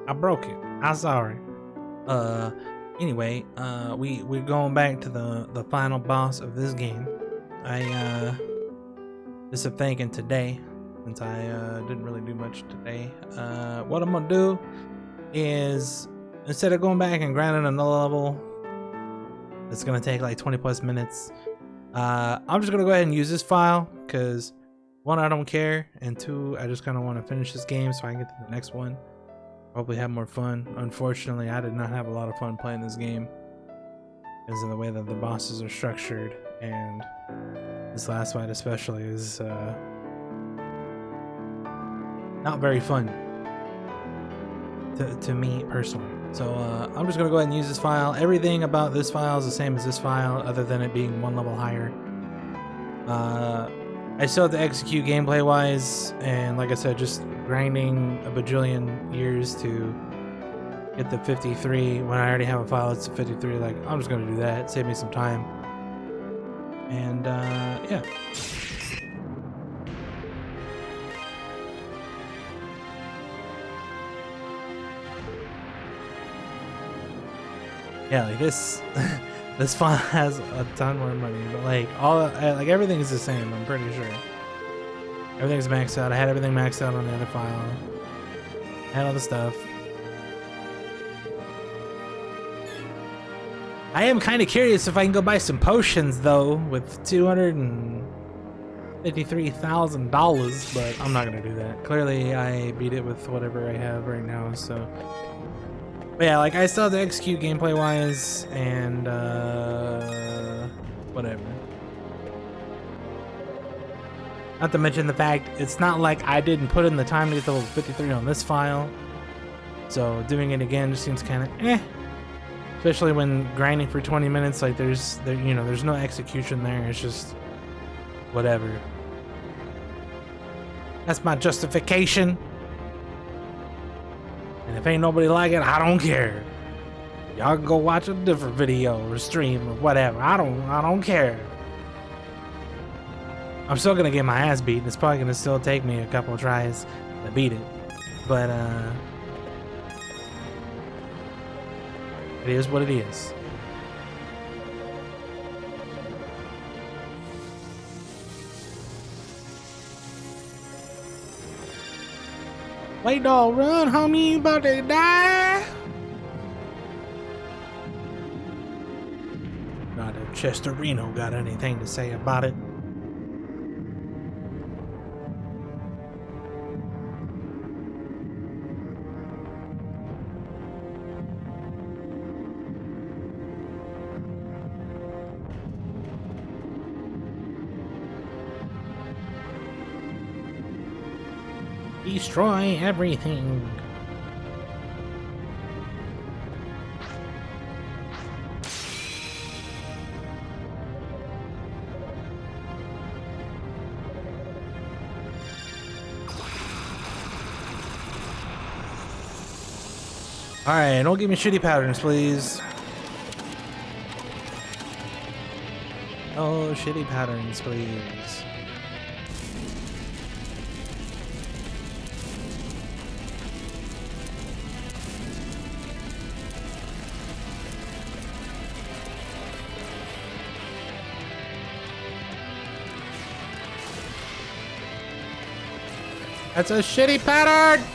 I broke it. I'm sorry. Anyway, we're going back to the final boss of this game. I just a thinking today, since I didn't really do much today. What I'm gonna do is, instead of going back and grinding another level, it's gonna take like 20 plus minutes. I'm just gonna go ahead and use this file because one, I don't care, and two, I just kind of want to finish this game so I can get to the next one. Hopefully have more fun. Unfortunately, I did not have a lot of fun playing this game because of the way that the bosses are structured, and this last fight especially is not very fun to me personally. So I'm just gonna go ahead and use this file. Everything about this file is the same as this file, other than it being one level higher. I still have to execute gameplay wise, and like I said, just grinding a bajillion years to get the 53 when I already have a file that's 53. Like, I'm just gonna do that, save me some time. And yeah. Yeah, like this this file has a ton more money, but like everything is the same, I'm pretty sure. Everything's maxed out. I had everything maxed out on the other file. I had all the stuff. I am kind of curious if I can go buy some potions though with $253,000, but I'm not gonna do that. Clearly I beat it with whatever I have right now, so. But yeah, like I still have to execute gameplay wise and whatever. Not to mention the fact it's not like I didn't put in the time to get to level 53 on this file. So doing it again just seems kind of eh. Especially when grinding for 20 minutes, like there's no execution there. It's just whatever. That's my justification. And if ain't nobody like it, I don't care. Y'all can go watch a different video or stream or whatever. I don't care. I'm still gonna get my ass beat. It's probably gonna still take me a couple of tries to beat it. But it is what it is. Wait, dog, run, homie, you about to die. Not if Chester Reno got anything to say about it. Destroy everything. Alright, don't give me shitty patterns, please. Oh, shitty patterns, please. That's a shitty pattern!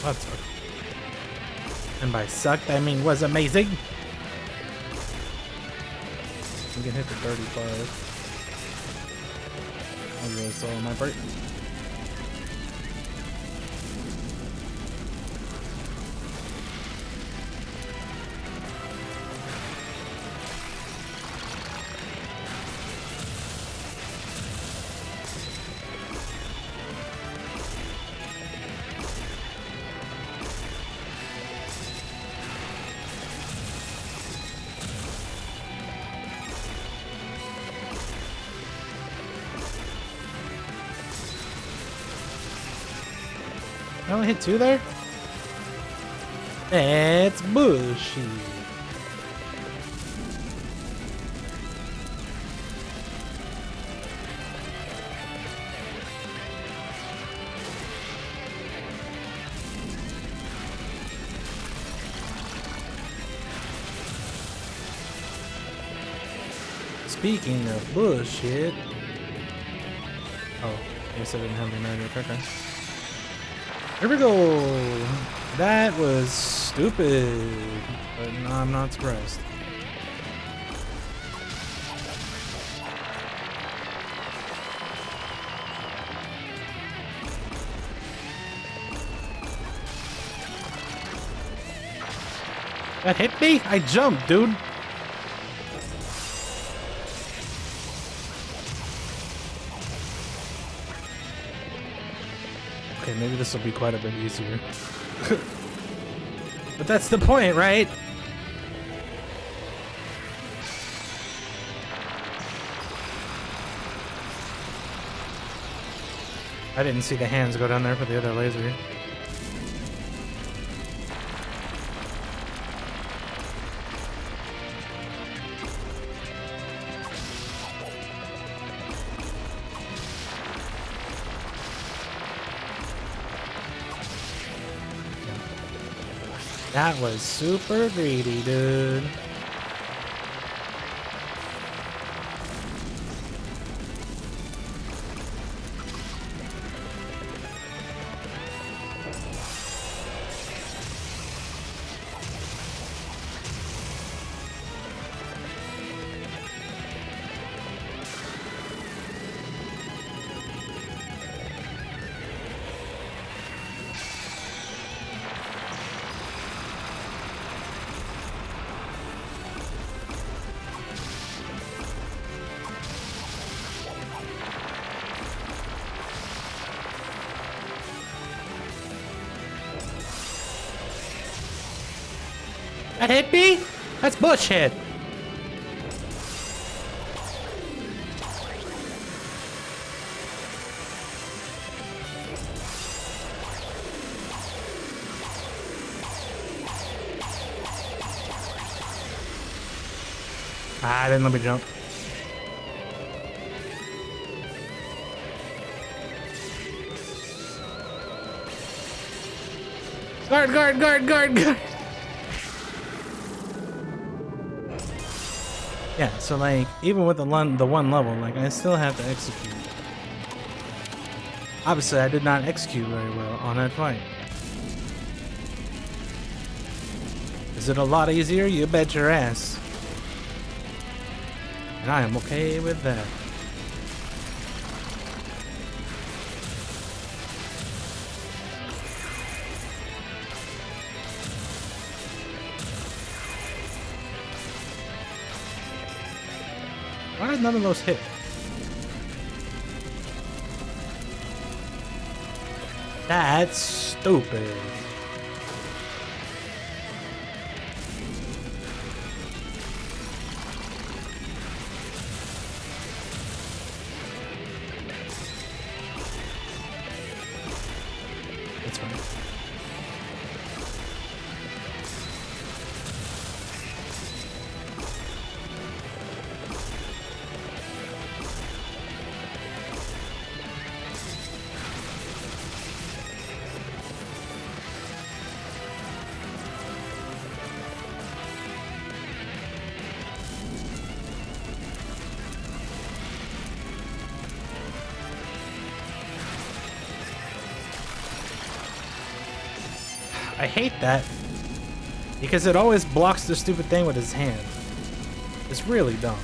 That sucked. And by sucked, I mean was amazing. We can hit the 35. I was really slow on my part. only hit 2 there? That's bullshit. Speaking of bullshit. Oh, I guess I didn't have the magic. Okay. Here we go. That was stupid. But no, I'm not surprised. That hit me? I jumped, dude. Okay, maybe this will be quite a bit easier. But that's the point, right? I didn't see the hands go down there for the other laser. That was super greedy, dude. That hit me? That's bullshit. Ah, didn't let me jump. Guard, guard, guard, guard, guard. Yeah, so like, even with the one level, like, I still have to execute. Obviously, I did not execute very well on that fight. Is it a lot easier? You bet your ass. And I am okay with that. Why did none of those hit? That's stupid. That's fine. I hate that because it always blocks the stupid thing with his hand. It's really dumb.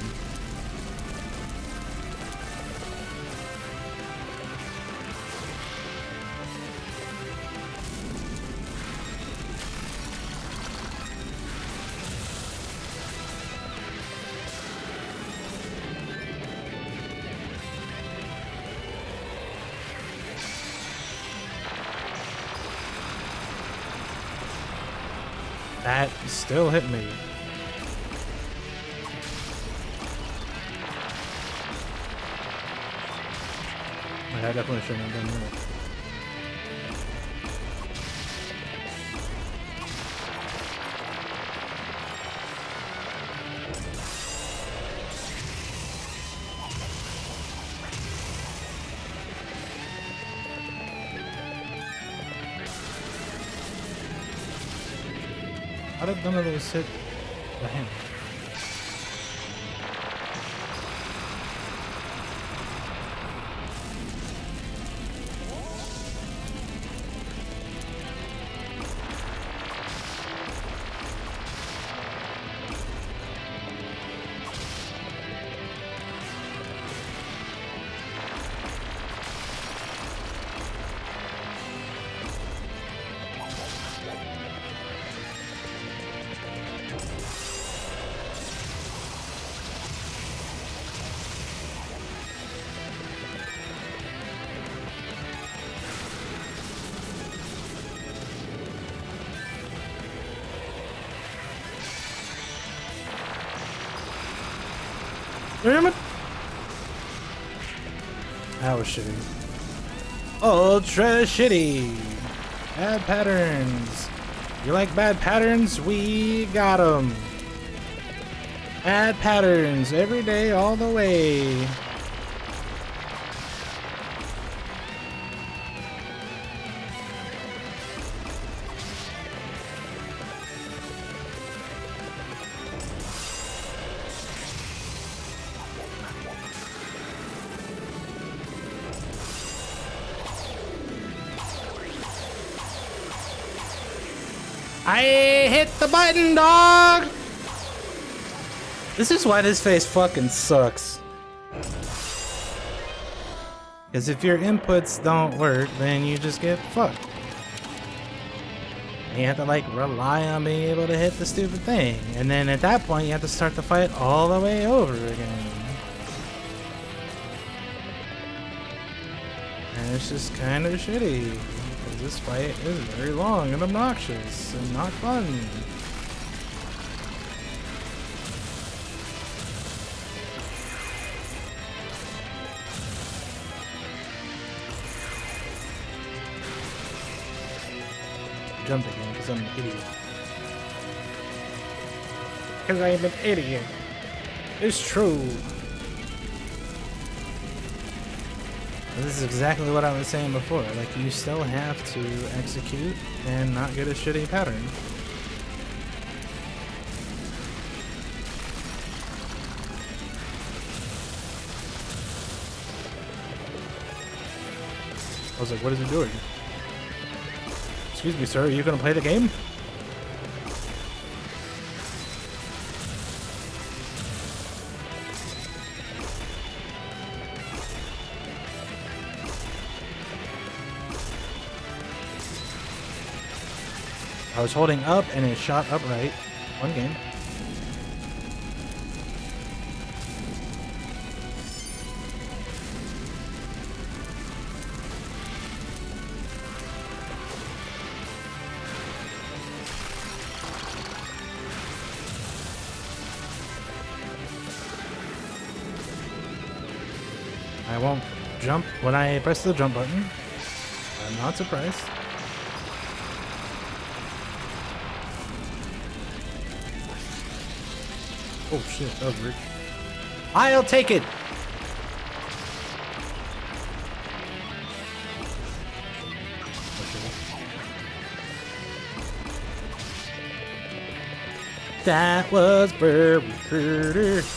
That still hit me. Like, I definitely shouldn't have done that. How did none of those hit the hand? Damn it! That was shitty. Ultra shitty! Bad patterns. You like bad patterns? We got them. Bad patterns every day, all the way. I hit the button, dog! This is why this face fucking sucks. Because if your inputs don't work, then you just get fucked. You have to like rely on being able to hit the stupid thing. And then at that point you have to start the fight all the way over again. And it's just kind of shitty. This fight is very long and obnoxious and not fun. I jumped again because I'm an idiot. Because I'm an idiot. It's true. This is exactly what I was saying before. Like, you still have to execute and not get a shitty pattern. I was like, what is he doing? Excuse me, sir, are you gonna play the game? I was holding up and it shot upright. One game. I won't jump when I press the jump button. I'm not surprised. Oh shit, that was weird. I'll take it! That was very pretty.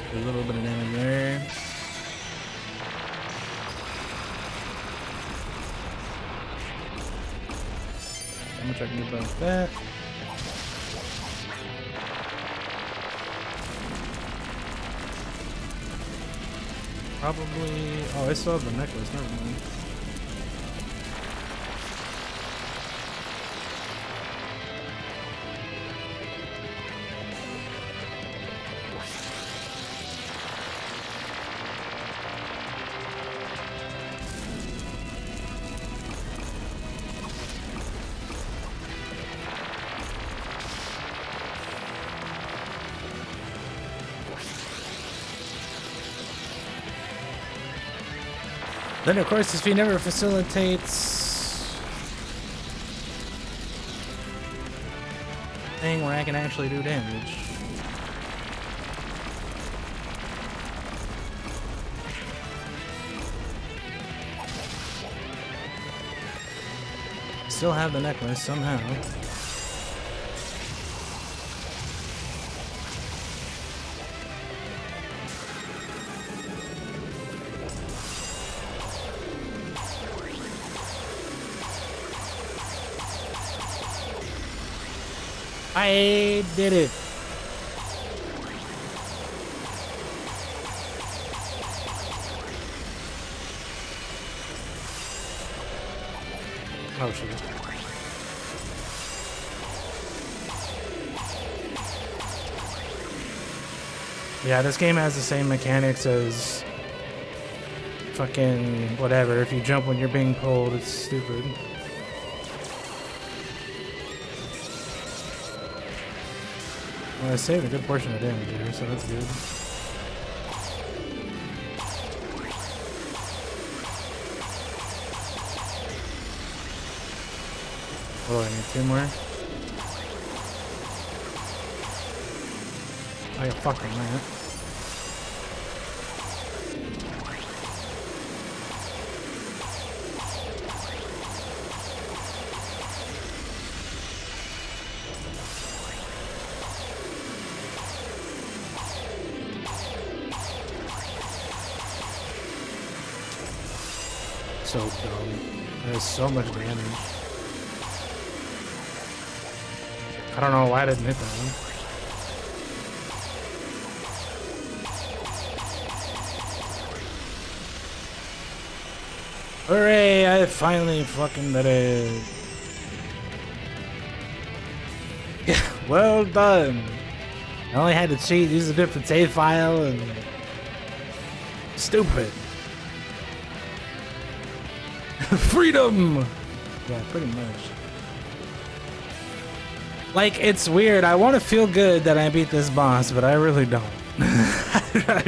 A little bit of damage there. How much I can get about that? Probably. Oh, I still have the necklace. Never mind. Then, of course, this feat never facilitates thing where I can actually do damage. still have the necklace somehow. I did it. Oh shit. Yeah, this game has the same mechanics as fucking whatever. If you jump when you're being pulled, it's stupid. Well, I saved a good portion of damage here, so that's good. Oh, I need 2 more. I got fucked on that. So dumb. There's so much damage. I don't know why I didn't hit that one. Hooray! I finally fucking did it. Yeah, well done. I only had to cheat, use a different save file, and stupid. Freedom! Yeah, pretty much. Like, it's weird. I want to feel good that I beat this boss, but I really don't. I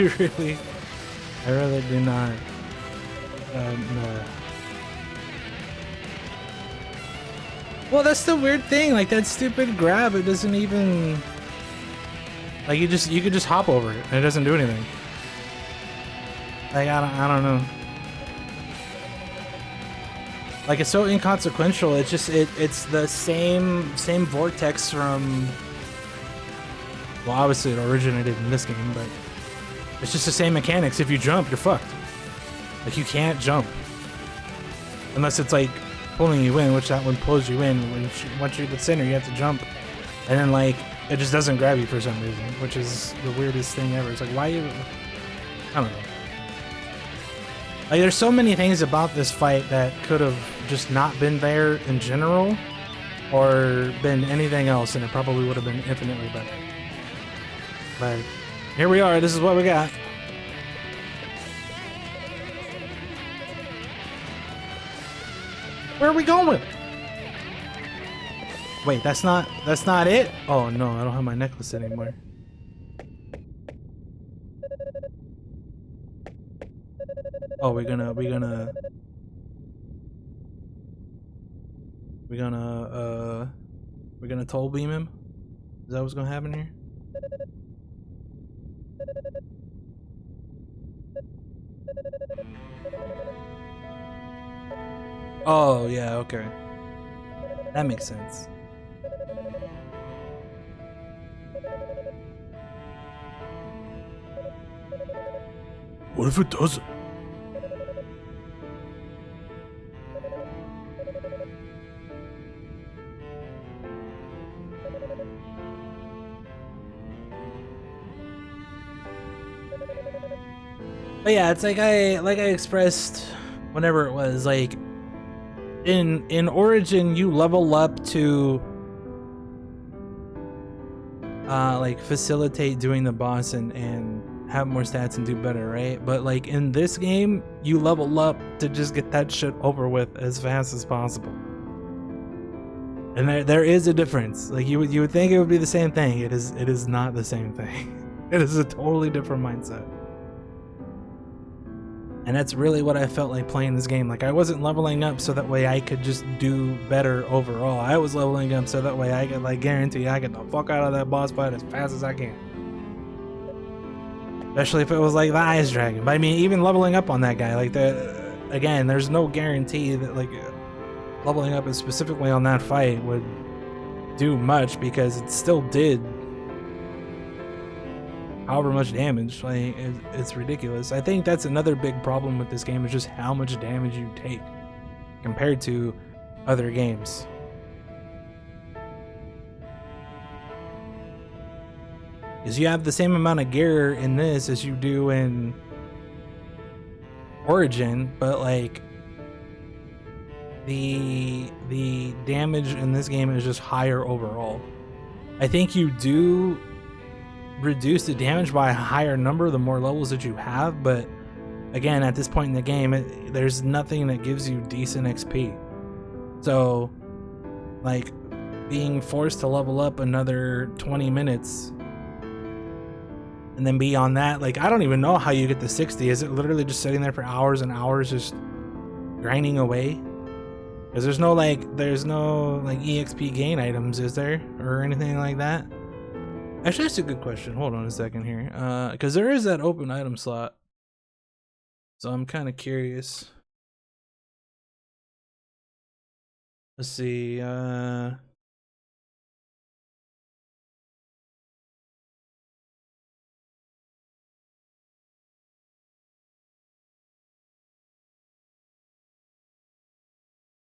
really do not. No. Well, that's the weird thing. Like, that stupid grab, it doesn't even... Like, you could just hop over it, and it doesn't do anything. Like, I don't know. Like, it's so inconsequential. It's just it's the same vortex from, well, obviously it originated in this game, but it's just the same mechanics. If you jump, you're fucked. Like, you can't jump unless it's like pulling you in, which that one pulls you in. Once you're at the center, you have to jump, and then like it just doesn't grab you for some reason, which is the weirdest thing ever. It's like, why you? I don't know. Like, there's so many things about this fight that could have just not been there in general, or been anything else, and it probably would have been infinitely better. But here we are. This is what we got. Where are we going? Wait, that's not it? Oh no, I don't have my necklace anymore. Oh, we're gonna toll beam him? Is that what's gonna happen here? Oh yeah, okay. That makes sense. What if it doesn't? But yeah, it's like I expressed whenever it was, like in Origin you level up to like facilitate doing the boss and have more stats and do better, right? But like in this game, you level up to just get that shit over with as fast as possible. And there is a difference. Like you would think it would be the same thing. It is not the same thing. It is a totally different mindset. And that's really what I felt like playing this game. Like, I wasn't leveling up so that way I could just do better overall. I was leveling up so that way I could, like, guarantee I get the fuck out of that boss fight as fast as I can. Especially if it was like the Ice Dragon. But I mean, even leveling up on that guy, like, again, there's no guarantee that, like, leveling up specifically on that fight would do much, because it still did however much damage. Like, it's ridiculous. I think that's another big problem with this game, is just how much damage you take compared to other games. Because you have the same amount of gear in this as you do in Origin, but like the damage in this game is just higher overall. I think you do reduce the damage by a higher number the more levels that you have, but again, at this point in the game, there's nothing that gives you decent XP. So, like, being forced to level up another 20 minutes and then beyond that, like, I don't even know how you get to 60. Is it literally just sitting there for hours and hours just grinding away? Because there's no like EXP gain items, is there? Or anything like that? Actually, that's a good question. Hold on a second here. Because there is that open item slot. So I'm kind of curious. Let's see.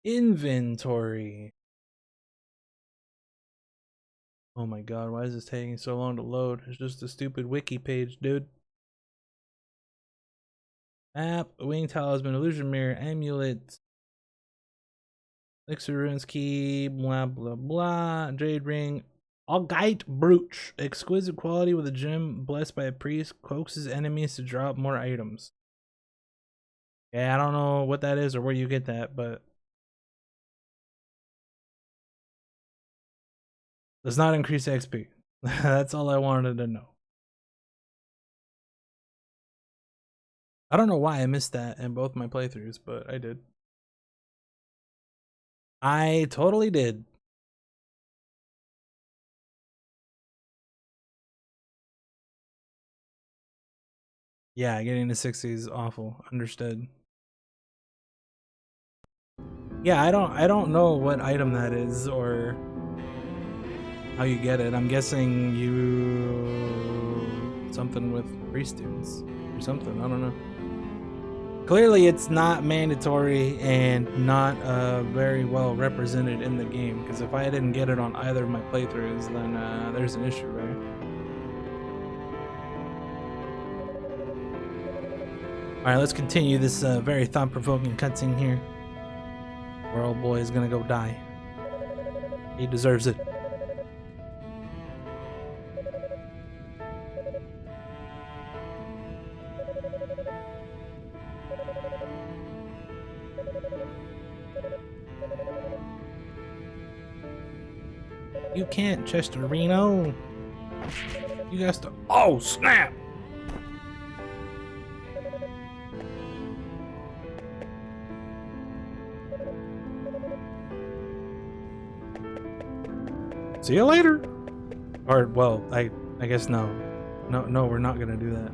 Inventory. Oh my god, why is this taking so long to load? It's just a stupid wiki page, dude. Map, wing talisman, illusion mirror, amulet, elixir runes key, blah blah blah, jade ring, augite brooch, exquisite quality with a gem blessed by a priest, coaxes enemies to drop more items. Yeah, I don't know what that is or where you get that, but does not increase XP. That's all I wanted to know. I don't know why I missed that in both my playthroughs, but I did. I totally did. Yeah, getting to 60 is awful. Understood. Yeah, I don't know what item that is or how you get it. I'm guessing you something with priest students or something. I don't know. Clearly, it's not mandatory and not very well represented in the game, because if I didn't get it on either of my playthroughs, then there's an issue there. Alright, let's continue this very thought-provoking cutscene here, where old boy is gonna go die. He deserves it. You can't, Chesterino. You guys to— oh, snap! See you later. Or, well, I guess no. No, we're not gonna do that.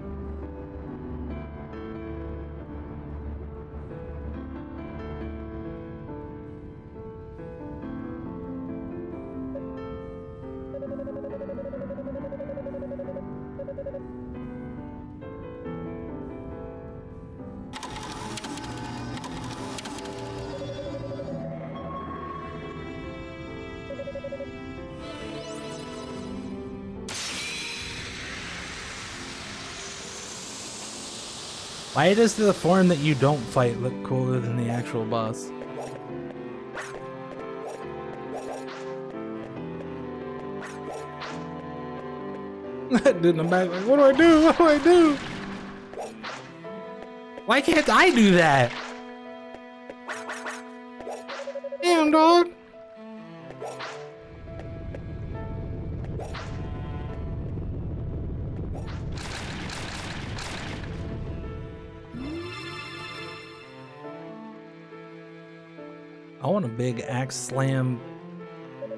Why does the form that you don't fight look cooler than the actual boss? Dude in the back like, what do I do? What do I do? Why can't I do that? Damn, dog. I want a big axe slam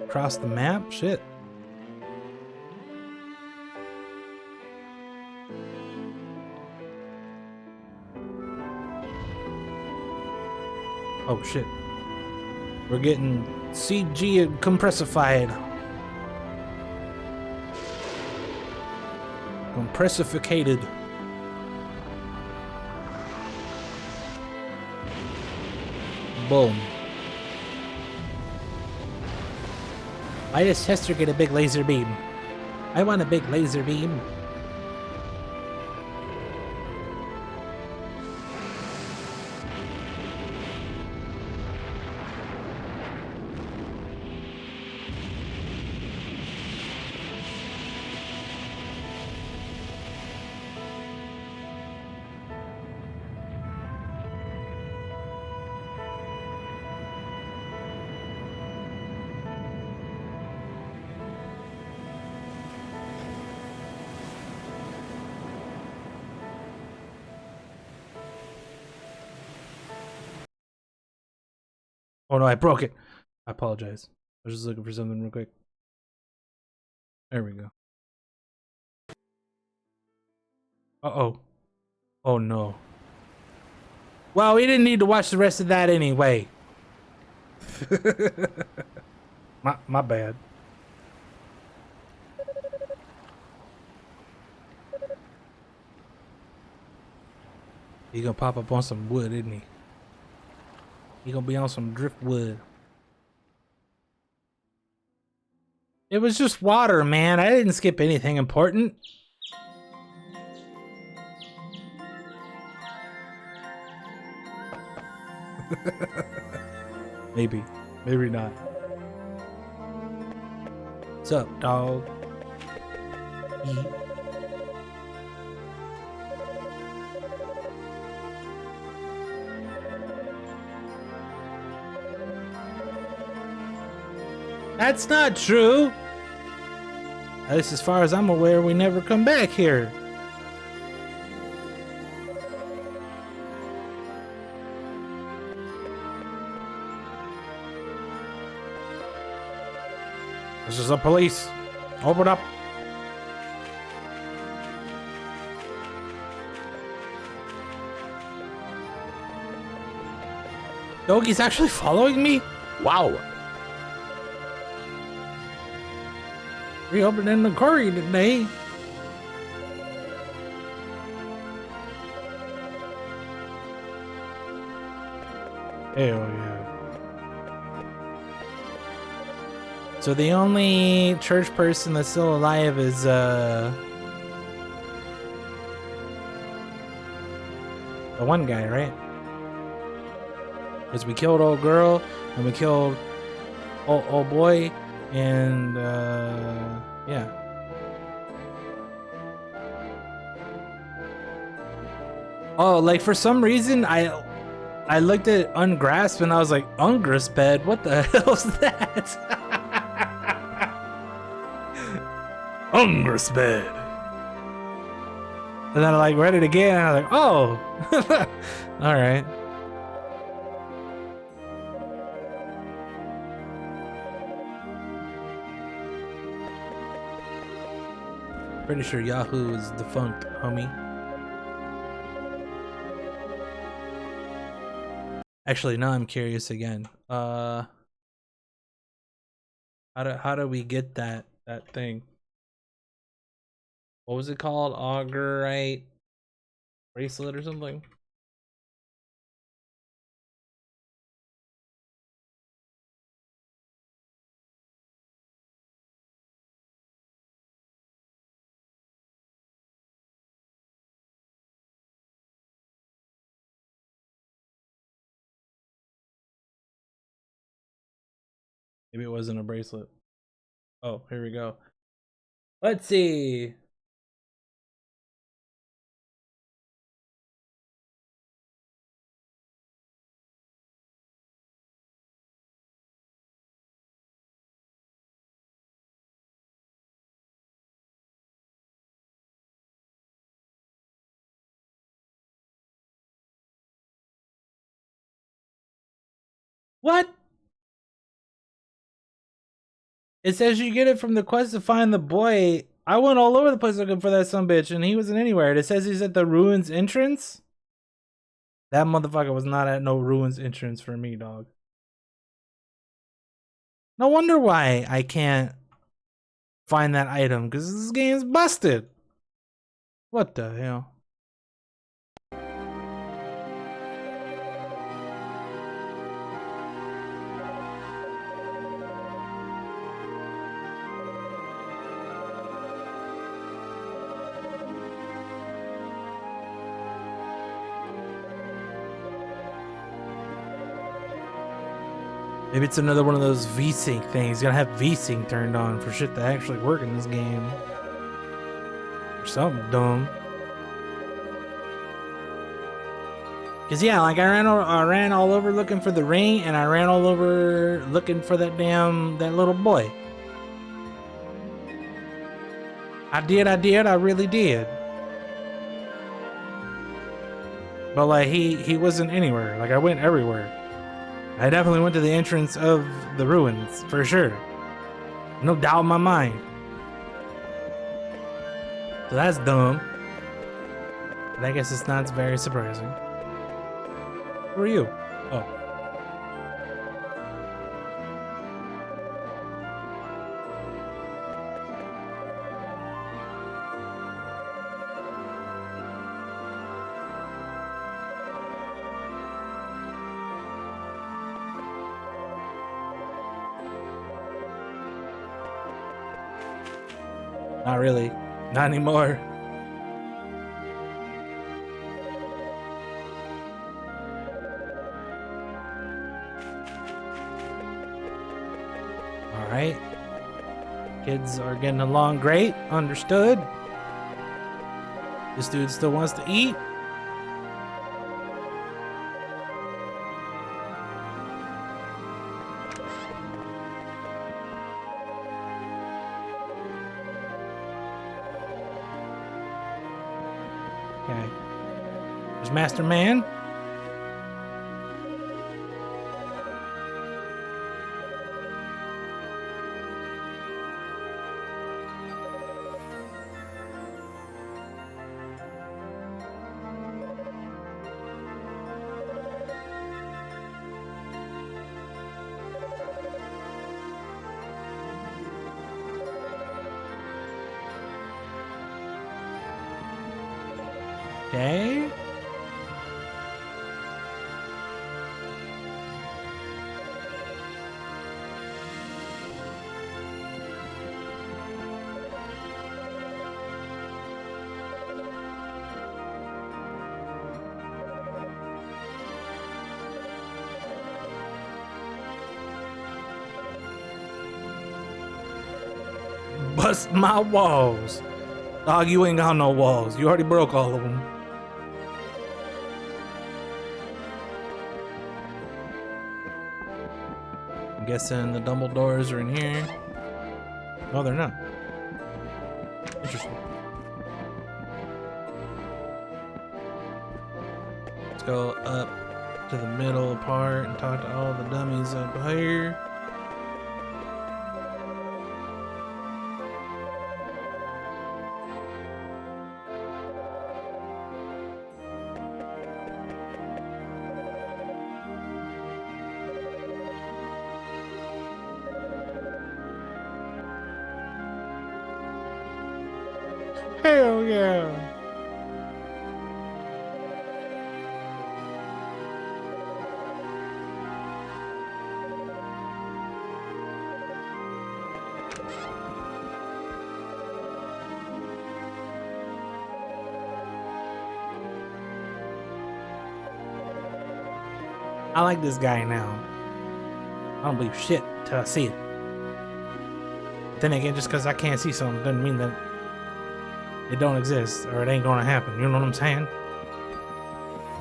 across the map. Shit. Oh shit. We're getting CG and compressified. Compressificated. Boom. Why does Chester get a big laser beam? I want a big laser beam. Oh no, I broke it. I apologize. I was just looking for something real quick. There we go. Uh-oh. Oh no. Well, we didn't need to watch the rest of that anyway. my bad. He gonna pop up on some wood, isn't he? He gonna be on some driftwood. It was just water, man. I didn't skip anything important. Maybe. Maybe not. What's up, dog? That's not true. At least as far as I'm aware, we never come back here. This is the police. Open up. Doggy's actually following me? Wow. Reopening the curry today. Hell yeah. So the only church person that's still alive is the one guy, right? Because we killed old girl and we killed old boy and yeah. Oh, like for some reason I looked at Ungrasp and I was like, Ungrasp bed? What the hell's that? Ungrasp bed. And then I like read it again and I was like, oh. Alright. Pretty sure Yahoo is defunct, homie. Actually, now I'm curious again. How do we get that thing? What was it called? Augurite bracelet or something? Maybe it wasn't a bracelet. Oh, here we go. Let's see. What? It says you get it from the quest to find the boy. I went all over the place looking for that sumbitch and he wasn't anywhere. It says he's at the ruins entrance. That motherfucker was not at no ruins entrance for me, dog. No wonder why I can't find that item, because this game's busted. What the hell? Maybe it's another one of those VSync things. You gotta have VSync turned on for shit to actually work in this game. Or something dumb. Cause yeah, like I ran all over looking for the ring, and I ran all over looking for that little boy. I really did. But like he wasn't anywhere. Like I went everywhere. I definitely went to the entrance of the ruins, for sure. No doubt in my mind. So that's dumb. But I guess it's not very surprising. Who are you? Oh. Not really. Not anymore. Alright. Kids are getting along great. Understood. This dude still wants to eat. Okay. There's Master Man. Okay. Bust my walls. Dog, you ain't got no walls. You already broke all of them. I'm guessing the Dumbledores are in here. No, they're not. Interesting. Let's go up to the middle part and talk to all the dummies up here. Hell yeah. I like this guy now. I don't believe shit till I see it. Then again, just because I can't see something doesn't mean that it don't exist or it ain't gonna happen. You know what I'm saying?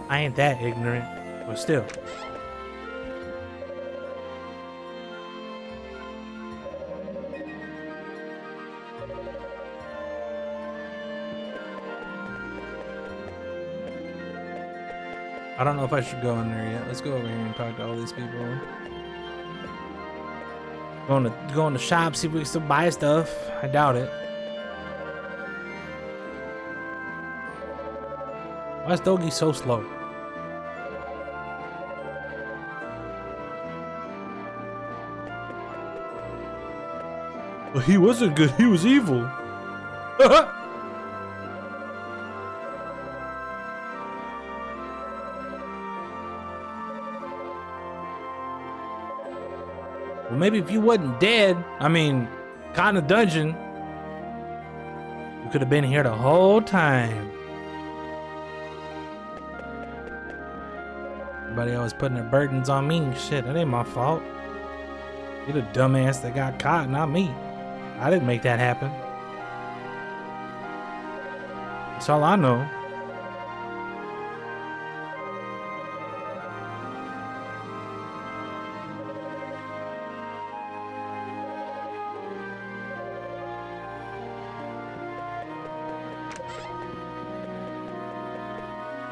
I ain't that ignorant, but still. I don't know if I should go in there yet. Let's go over here and talk to all these people. Go in the shop, see if we can still buy stuff. I doubt it. Why is Dogi so slow? Well, he wasn't good. He was evil. Well, maybe if you wasn't dead, I mean, kind of dungeon, you could have been here the whole time. Everybody always putting their burdens on me. Shit, that ain't my fault. You're the dumbass that got caught, not me. I didn't make that happen. That's all I know.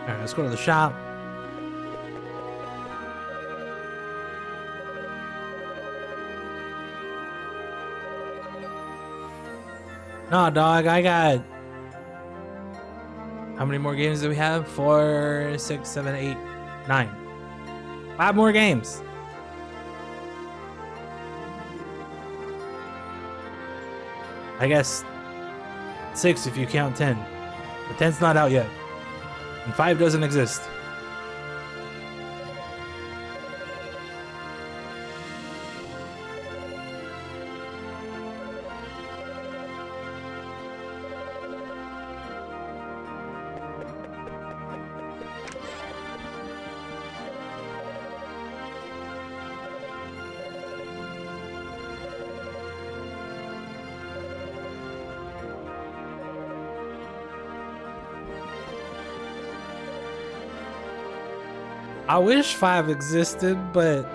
Alright, let's go to the shop. No, dog, I got... How many more games do we have? 4, 6, 7, 8, 9. 5 more games. I guess 6 if you count 10. But 10's not out yet. And 5 doesn't exist. I wish 5 existed, but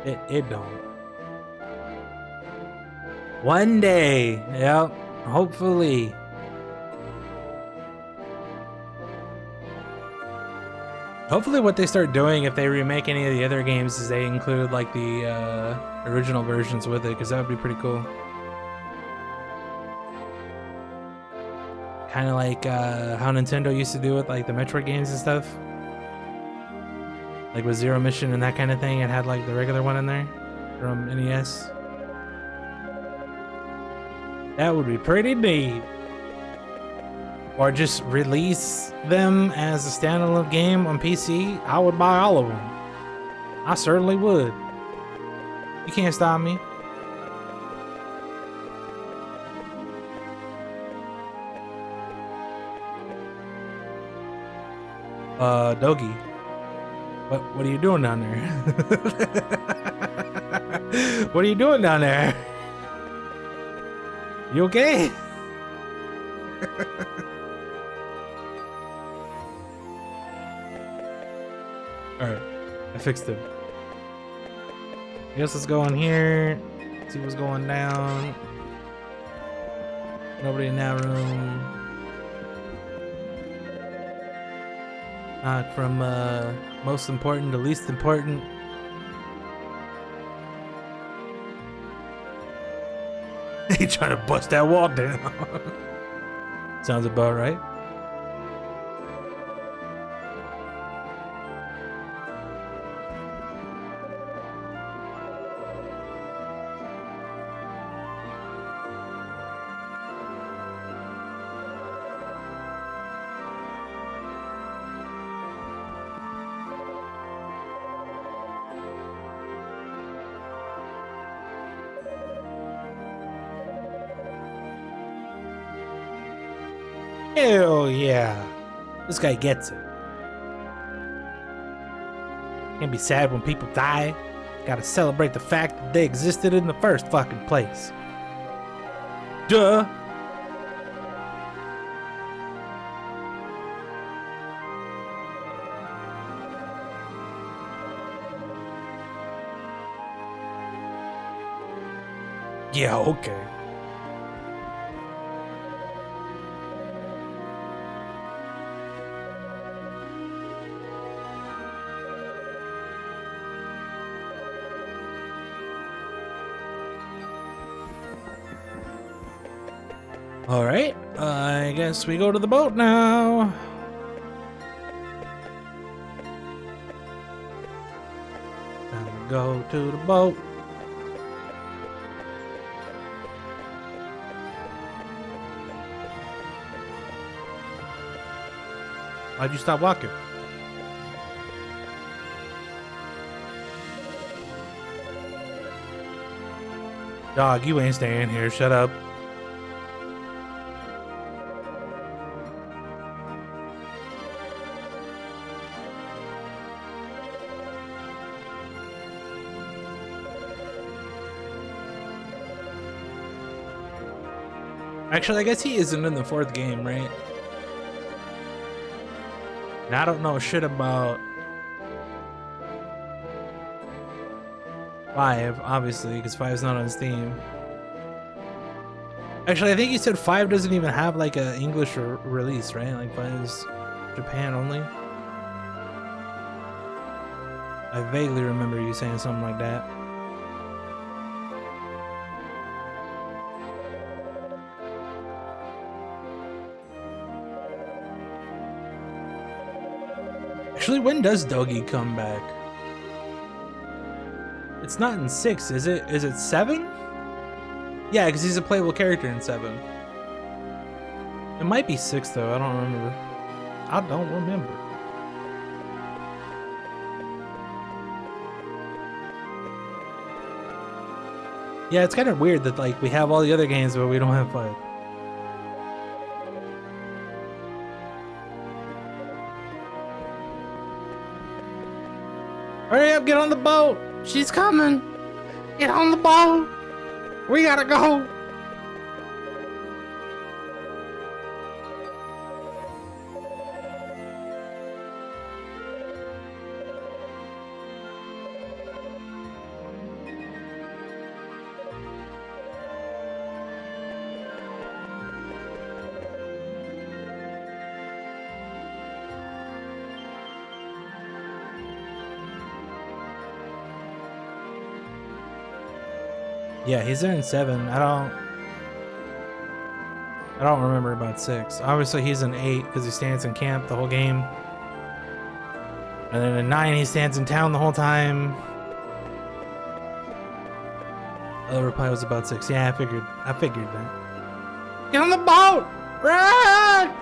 it don't. One day, yep, hopefully. Hopefully what they start doing if they remake any of the other games is they include like the original versions with it, because that would be pretty cool. Kind of like how Nintendo used to do with like the Metroid games and stuff. Like with Zero Mission and that kind of thing, it had like the regular one in there from NES. That would be pretty neat. Or just release them as a standalone game on PC. I would buy all of them. I certainly would. You can't stop me. Dogi. What are you doing down there? What are you doing down there? You okay? Alright, I fixed it. I guess let's go in here, see what's going down. Nobody in that room. From most important to least important. He trying to bust that wall down. Sounds about right. Hell yeah. This guy gets it. Can't be sad when people die. Gotta celebrate the fact that they existed in the first fucking place. Duh. Yeah, okay. All right, I guess we go to the boat now. Time to go to the boat. Why'd you stop walking? Dog, you ain't staying here. Shut up. Actually, I guess he isn't in the 4th game, right? Now, I don't know shit about 5, obviously, because 5's not on Steam. Actually, I think you said 5 doesn't even have like a English release, right? Like 5 is Japan only. I vaguely remember you saying something like that. Actually, when does Doggy come back? It's not in 6, is it? Is it 7? Yeah, because he's a playable character in 7. It might be 6 though, I don't remember. I don't remember. Yeah, it's kind of weird that like we have all the other games but we don't have 5. Hurry up, get on the boat! She's coming! Get on the boat! We gotta go! Yeah, he's there in 7. I don't remember about 6. Obviously he's in 8 because he stands in camp the whole game. And then in 9 he stands in town the whole time. The reply was about 6. Yeah, I figured that. Get on the boat! Run!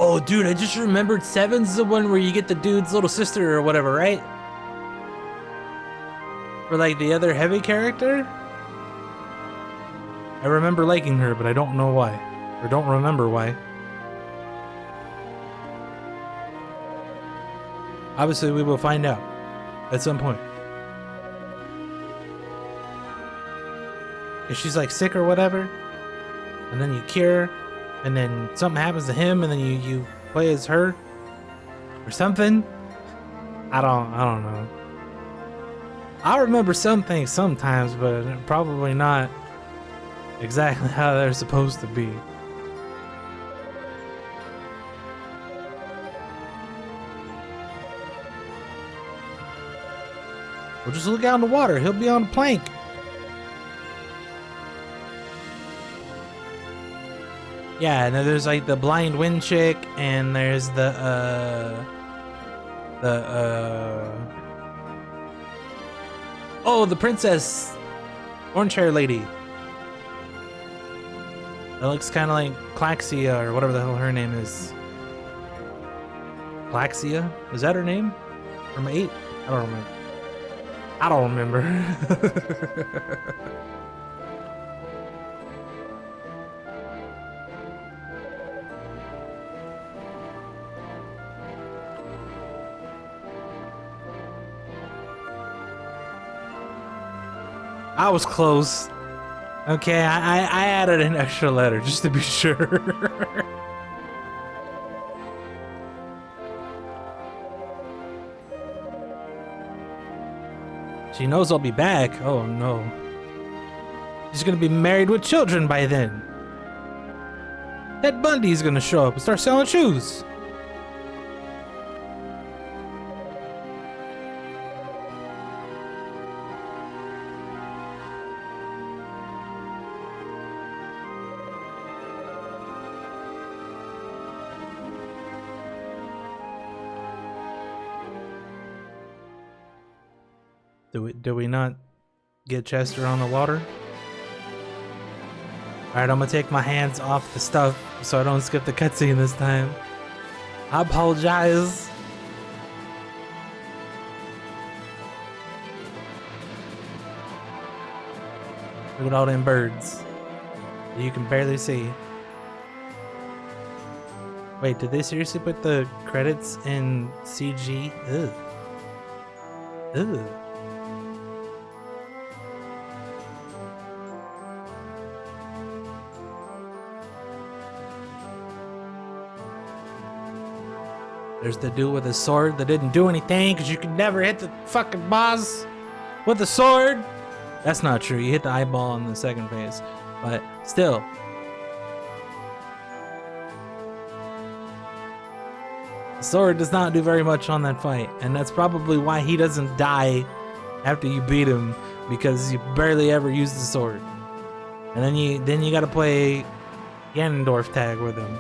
Oh, dude, I just remembered 7's the one where you get the dude's little sister or whatever, right? For like the other heavy character? I remember liking her, but I don't know why. Or don't remember why. Obviously, we will find out at some point. If she's like sick or whatever, and then you cure her, and then something happens to him, and then you play as her or something. I don't know. I remember some things sometimes, but probably not exactly how they're supposed to be. Well, just look out in the water. He'll be on the plank. Yeah, and then there's like the blind wind chick, and there's the oh, the princess orange hair lady. That looks kind of like Claxia or whatever the hell her name is. Claxia? Is that her name? From 8? I don't remember. I don't remember. I was close. Okay, I added an extra letter just to be sure. She knows I'll be back. Oh no. She's gonna be married with children by then. Ted Bundy's gonna show up and start selling shoes. Do we not get Chester on the water? Alright, I'm gonna take my hands off the stuff so I don't skip the cutscene this time. I apologize. Look at all them birds that you can barely see. Wait, did they seriously put the credits in CG? Ugh. Ugh. There's the dude with a sword that didn't do anything because you can never hit the fucking boss with a sword. That's not true. You hit the eyeball in the second phase, but still. The sword does not do very much on that fight, and that's probably why he doesn't die after you beat him, because you barely ever use the sword. And then you gotta play Ganondorf tag with him,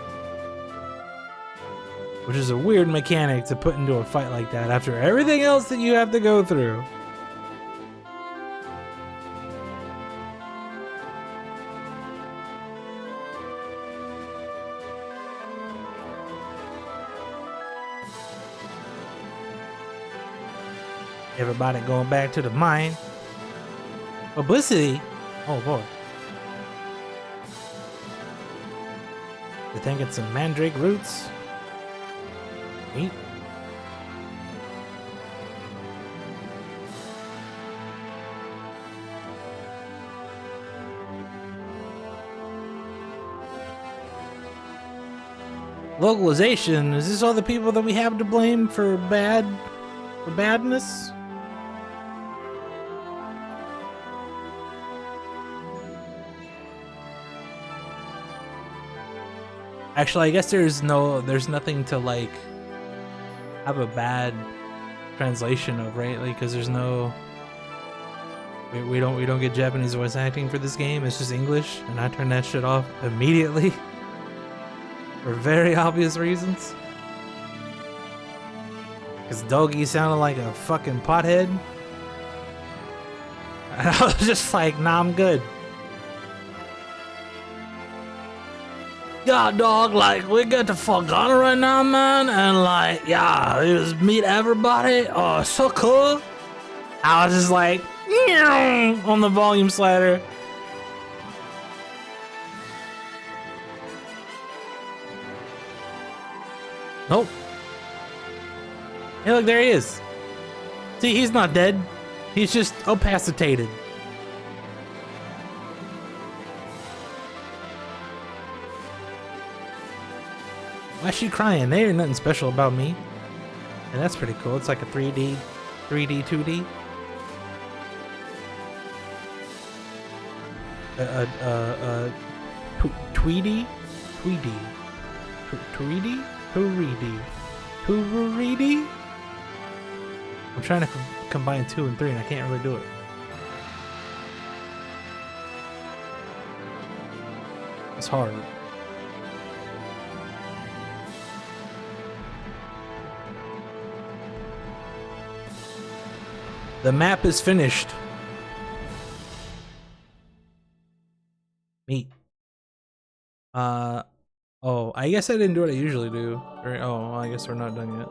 which is a weird mechanic to put into a fight like that after everything else that you have to go through. Everybody going back to the mine. Publicity? Oh boy. They think it's some mandrake roots. Eat. Localization? Is this all the people that we have to blame for badness? Actually, I guess there's nothing to like have a bad translation of, right? Like, because there's no, we don't get Japanese voice acting for this game. It's just English, and I turn that shit off immediately for very obvious reasons. Because Dogi sounded like a fucking pothead, and I was just like, nah, I'm good. Yeah, dog, like, we got to Felghana right now, man, and like, yeah, just meet everybody. Oh, so cool. I was just like, on the volume slider. Nope. Hey, look, there he is. See, he's not dead. He's just opacitated. Why is she crying? There ain't nothing special about me. And that's pretty cool. It's like a 3D, 2D. Tweedy? I'm trying to combine 2 and 3 and I can't really do it. It's hard. The map is finished. Neat. Oh, I guess I didn't do what I usually do. Or, oh, I guess we're not done yet.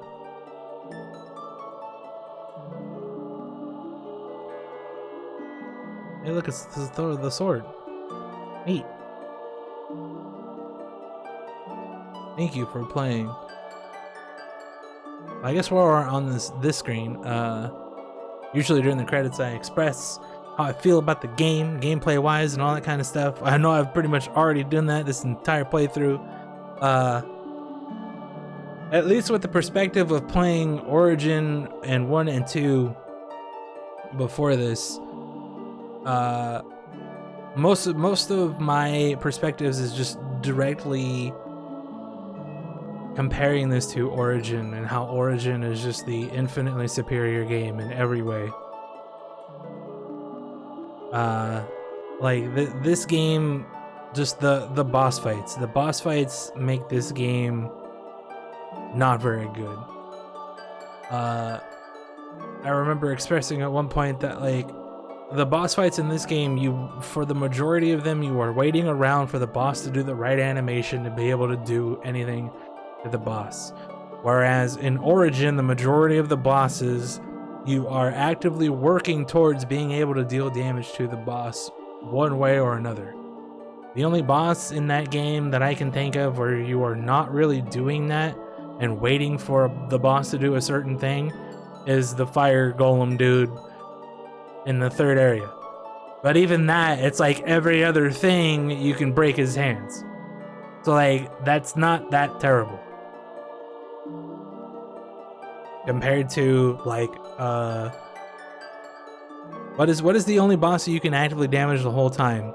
Hey, look, it's the sword. Neat. Thank you for playing. I guess while we're on this screen, usually during the credits I express how I feel about the game, gameplay wise and all that kind of stuff. I know I've pretty much already done that this entire playthrough. At least with the perspective of playing Origin and 1 and 2 before this, most of my perspectives is just directly comparing this to Origin and how Origin is just the infinitely superior game in every way. Like this game, just the boss fights. The boss fights make this game not very good. I remember expressing at one point that like the boss fights in this game, for the majority of them, you are waiting around for the boss to do the right animation to be able to do anything to the boss. Whereas in Origin, the majority of the bosses, you are actively working towards being able to deal damage to the boss one way or another. The only boss in that game that I can think of where you are not really doing that and waiting for the boss to do a certain thing is the fire golem dude in the third area. But even that, it's like every other thing you can break his hands. So like, that's not that terrible. Compared to like, what is the only boss that you can actively damage the whole time?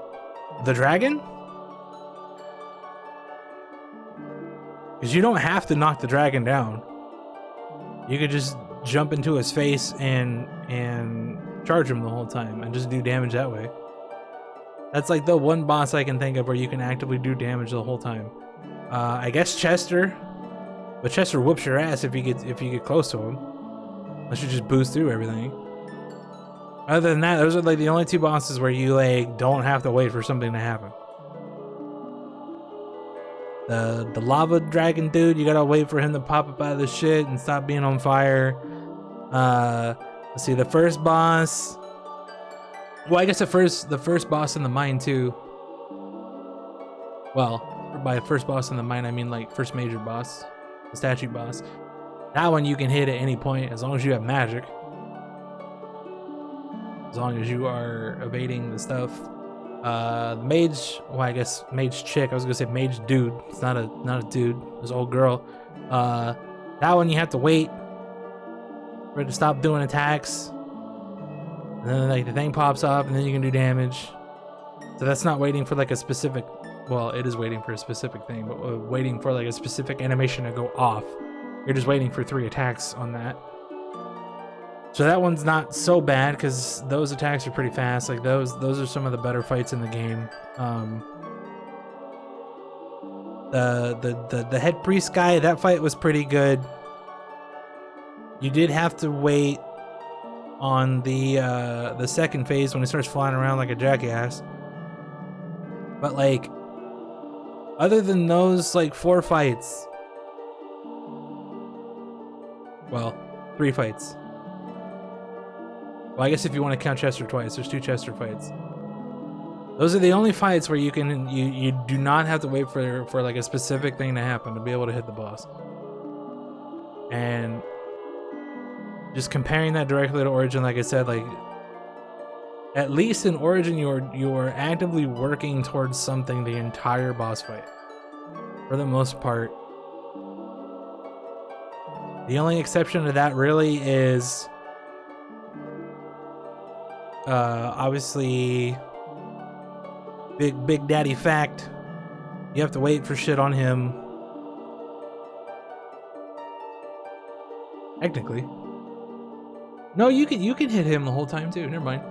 The dragon? Because you don't have to knock the dragon down. You could just jump into his face and charge him the whole time and just do damage that way. That's like the one boss I can think of where you can actively do damage the whole time. I guess Chester, but Chester whoops your ass if you get close to him. Unless you just boost through everything. Other than that, those are like the only two bosses where you like don't have to wait for something to happen. The lava dragon dude, you gotta wait for him to pop up out of the shit and stop being on fire. Let's see, the first boss. Well, I guess the first boss in the mine too. Well, by first boss in the mine, I mean like first major boss, the statue boss. That one you can hit at any point as long as you have magic. As long as you are evading the stuff. The mage, well, I guess mage chick. I was gonna say mage dude. It's not a dude. It's an old girl. That one you have to wait for it to stop doing attacks, and then like the thing pops up, and then you can do damage. So that's not waiting for like a specific. Well, it is waiting for a specific thing, but waiting for like a specific animation to go off. You're just waiting for 3 attacks on that. So that one's not so bad because those attacks are pretty fast. Like those are some of the better fights in the game. The head priest guy, that fight was pretty good. You did have to wait on the second phase when he starts flying around like a jackass. But like, other than those like 4 fights, well, 3 fights. Well, I guess if you want to count Chester twice, there's 2 Chester fights. Those are the only fights where you do not have to wait for like a specific thing to happen to be able to hit the boss. And just comparing that directly to Origin, like I said, like at least in Origin you are actively working towards something the entire boss fight. For the most part. The only exception to that really is obviously Big Daddy Fact. You have to wait for shit on him. Technically. No, you can hit him the whole time too. Never mind.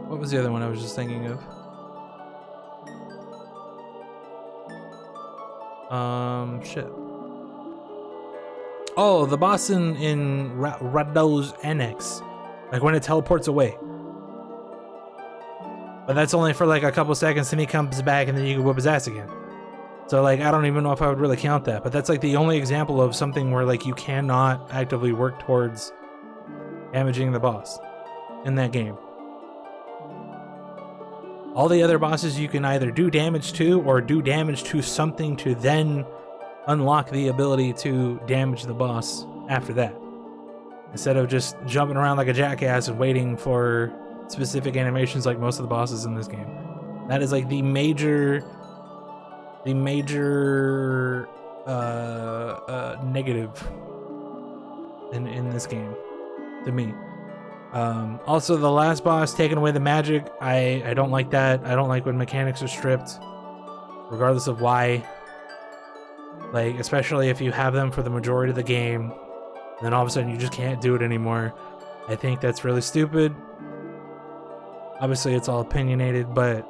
What was the other one I was just thinking of? Shit. Oh, the boss in Rado's Annex. Like when it teleports away. But that's only for like a couple seconds, and he comes back and then you can whip his ass again. So like, I don't even know if I would really count that, but that's like the only example of something where like you cannot actively work towards damaging the boss in that game. All the other bosses you can either do damage to or do damage to something to then unlock the ability to damage the boss after that. Instead of just jumping around like a jackass and waiting for specific animations like most of the bosses in this game. That is like the major negative in this game to me. Also, the last boss taking away the magic, I don't like that. I don't like when mechanics are stripped, regardless of why. Like, especially if you have them for the majority of the game, and then all of a sudden you just can't do it anymore. I think that's really stupid. Obviously, it's all opinionated, but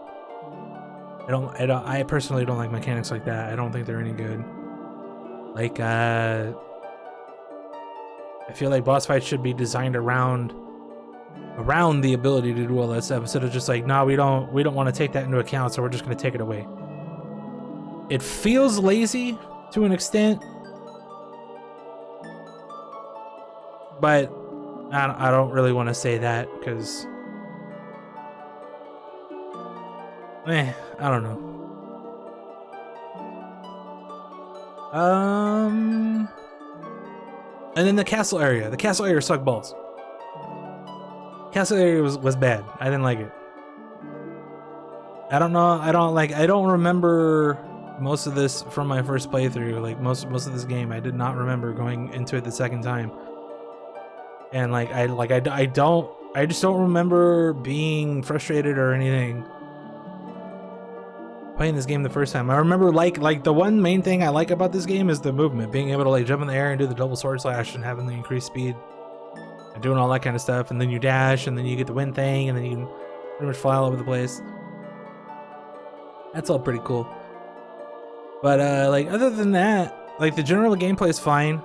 I personally don't like mechanics like that. I don't think they're any good. Like, I feel like boss fights should be designed around the ability to do all that stuff instead of just like, nah, we don't want to take that into account, so we're just going to take it away. It feels lazy to an extent, but I don't really want to say that because I don't know. And then the castle area. The castle area sucked balls. Castle area was bad. I didn't like it. I don't know. I don't remember most of this from my first playthrough. Like most of this game, I did not remember going into it the second time. And I just don't remember being frustrated or anything playing this game the first time. I remember like the one main thing I like about this game is the movement, being able to like jump in the air and do the double sword slash and having the increased speed and doing all that kind of stuff, and then you dash and then you get the wind thing and then you can pretty much fly all over the place. That's all pretty cool. But like other than that, like the general gameplay is fine.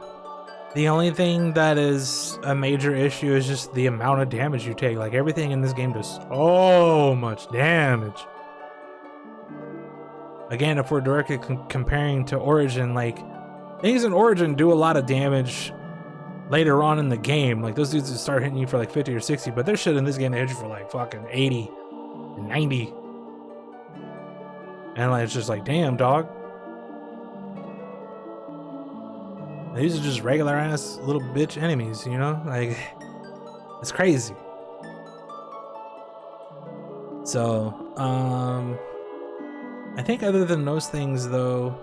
The only thing that is a major issue is just the amount of damage you take. Like everything in this game does so much damage. Again, if we're directly comparing to Origin, like things in Origin do a lot of damage later on in the game. Like those dudes just start hitting you for like 50 or 60, but there's shit in this game that hit you for like fucking 80 and 90. And like it's just like, damn, dog. These are just regular ass little bitch enemies, you know? Like, it's crazy. So, I think other than those things though,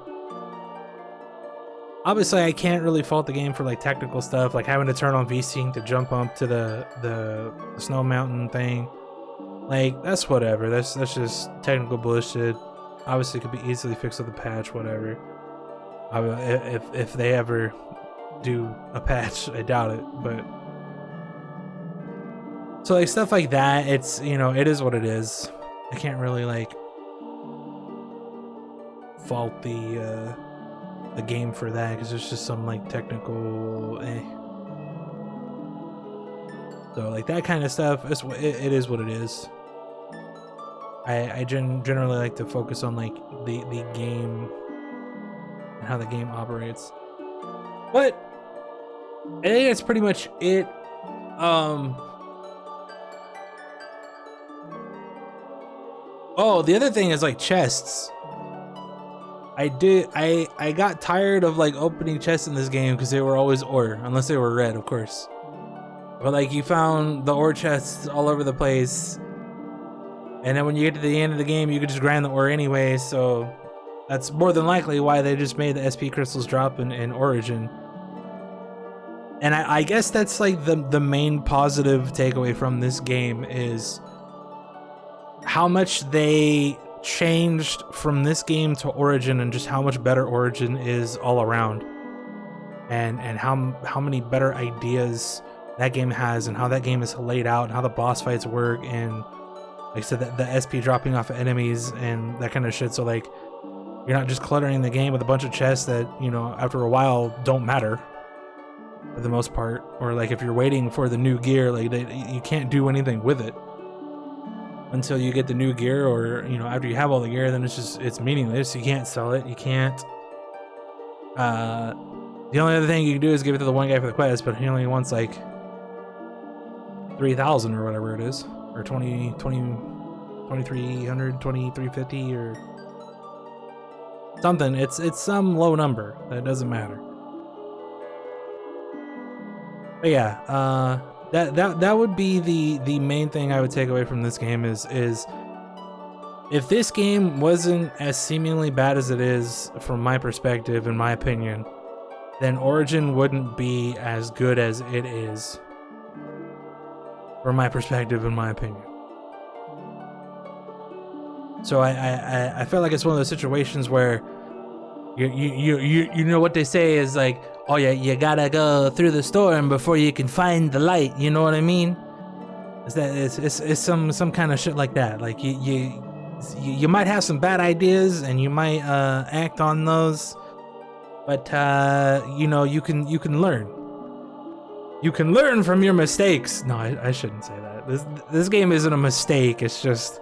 obviously I can't really fault the game for like technical stuff, like having to turn on VSync to jump up to the snow mountain thing. Like, that's whatever. That's just technical bullshit. Obviously it could be easily fixed with a patch, whatever. If they ever do a patch, I doubt it, but so like stuff like that, it's, you know, it is what it is. I can't really like fault the game for that because there's just some like technical so like that kind of stuff, it is what it is. I generally like to focus on like the game and how the game operates. But I think that's pretty much it. Oh, the other thing is like chests. I got tired of like opening chests in this game because they were always ore, unless they were red, of course. But like you found the ore chests all over the place. And then when you get to the end of the game, you could just grind the ore anyway, so that's more than likely why they just made the SP crystals drop in Origin. And I guess that's like the main positive takeaway from this game is how much they changed from this game to Origin and just how much better Origin is all around. And how many better ideas that game has and how that game is laid out and how the boss fights work and like I said, the SP dropping off of enemies and that kind of shit. So like you're not just cluttering the game with a bunch of chests that, you know, after a while don't matter for the most part, or like if you're waiting for the new gear, like you can't do anything with it until you get the new gear, or you know, after you have all the gear, then it's meaningless. You can't sell it, you can't the only other thing you can do is give it to the one guy for the quest, but he only wants like 3,000 or whatever it is, or 2,300, 2,350 or something. It's some low number that doesn't matter. But yeah, that would be the main thing I would take away from this game is if this game wasn't as seemingly bad as it is from my perspective, in my opinion, then Origin wouldn't be as good as it is from my perspective, in my opinion. So I feel like it's one of those situations where you know what they say is like, oh yeah, you gotta go through the storm before you can find the light. You know what I mean? It's some kind of shit like that. Like you might have some bad ideas and you might act on those, but you know, you can learn. You can learn from your mistakes. No, I shouldn't say that. This game isn't a mistake. It's just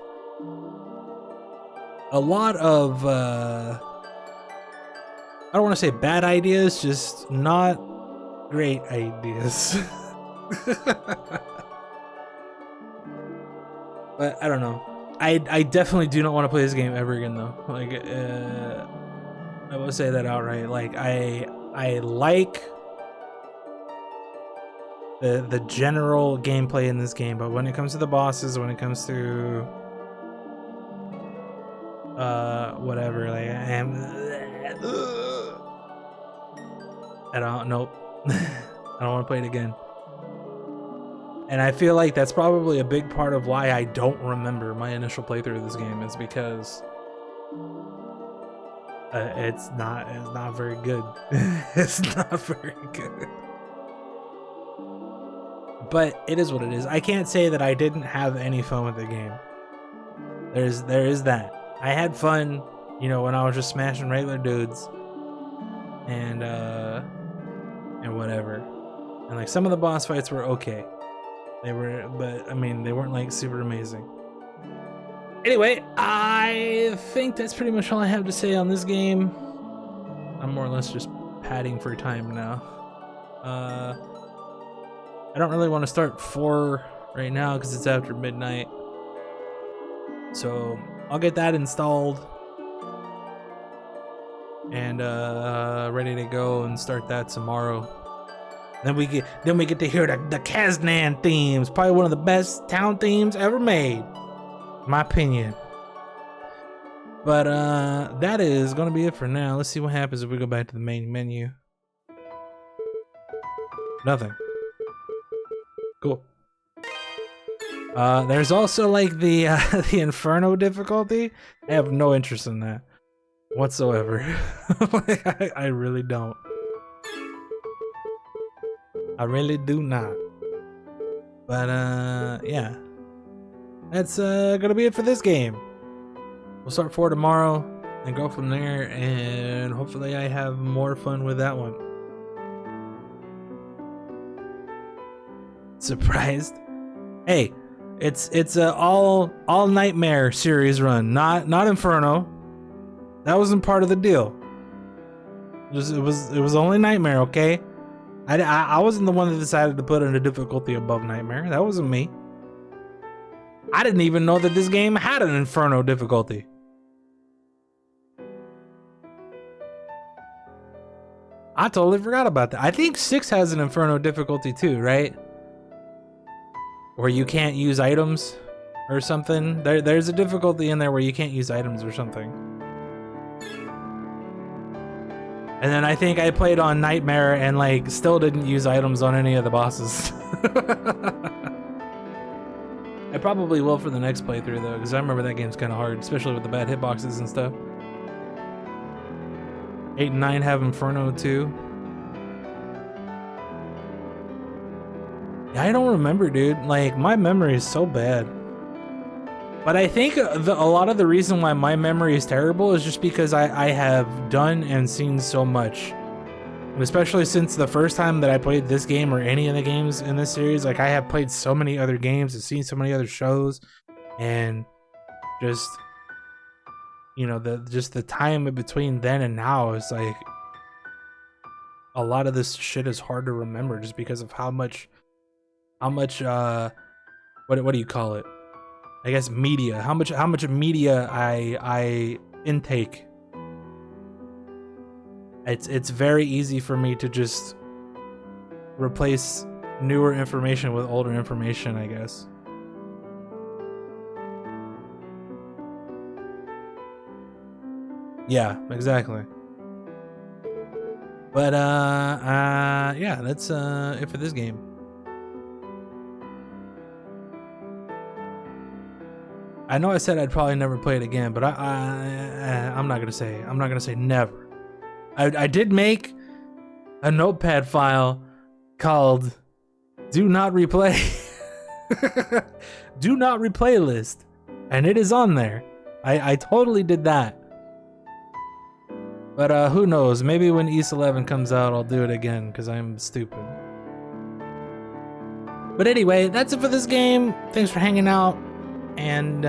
a lot of I don't want to say bad ideas, just not great ideas. But I don't know. I definitely do not want to play this game ever again though. Like I will say that outright. Like I like the general gameplay in this game, but when it comes to the bosses, when it comes to whatever, like I don't nope. I don't want to play it again. And I feel like that's probably a big part of why I don't remember my initial playthrough of this game, is because it's not very good. It's not very good. But it is what it is. I can't say that I didn't have any fun with the game. There is that. I had fun, you know, when I was just smashing regular dudes and whatever. And like some of the boss fights were okay. They were, but I mean, they weren't like super amazing. Anyway, I think that's pretty much all I have to say on this game. I'm more or less just padding for time now. I don't really want to start 4 right now because it's after midnight. So I'll get that installed and ready to go and start that tomorrow. Then we get to hear the Kaznan themes, probably one of the best town themes ever made, in my opinion. But that is gonna be it for now. Let's see what happens if we go back to the main menu. Nothing. Cool. There's also like the the Inferno difficulty. I have no interest in that whatsoever. Like, I really don't. I really do not. But yeah, that's gonna be it for this game. We'll start 4 tomorrow and go from there, and hopefully I have more fun with that one. Surprised? Hey, it's a all Nightmare series run, not Inferno. That wasn't part of the deal. It was only Nightmare, okay? I wasn't the one that decided to put in a difficulty above Nightmare. That wasn't me. I didn't even know that this game had an Inferno difficulty. I totally forgot about that. I think 6 has an Inferno difficulty too, right? Where you can't use items or something. There's a difficulty in there where you can't use items or something. And then I think I played on Nightmare and like still didn't use items on any of the bosses. I probably will for the next playthrough though, because I remember that game's kind of hard, especially with the bad hitboxes and stuff. 8 and 9 have Inferno too. Yeah, I don't remember, dude. Like, my memory is so bad. But I think a lot of the reason why my memory is terrible is just because I have done and seen so much. And especially since the first time that I played this game or any of the games in this series, like I have played so many other games and seen so many other shows, and just, you know, the time in between then and now is like a lot of this shit is hard to remember just because of how much what do you call it? I guess media. How much media I intake. It's very easy for me to just replace newer information with older information, I guess. Yeah, exactly. But yeah, that's it for this game. I know I said I'd probably never play it again, but I'm not gonna say never. I did make a notepad file called "Do Not Replay," "Do Not Replay" list, and it is on there. I totally did that. But who knows? Maybe when East 11 comes out, I'll do it again because I'm stupid. But anyway, that's it for this game. Thanks for hanging out. And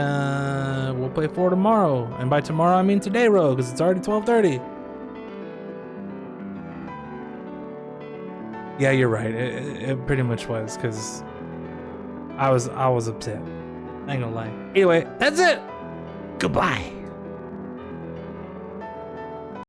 we'll play 4 tomorrow. And by tomorrow, I mean today, Ro, because it's already 12:30. Yeah, you're right. It pretty much was, because I was upset. I ain't gonna lie. Anyway, that's it. Goodbye.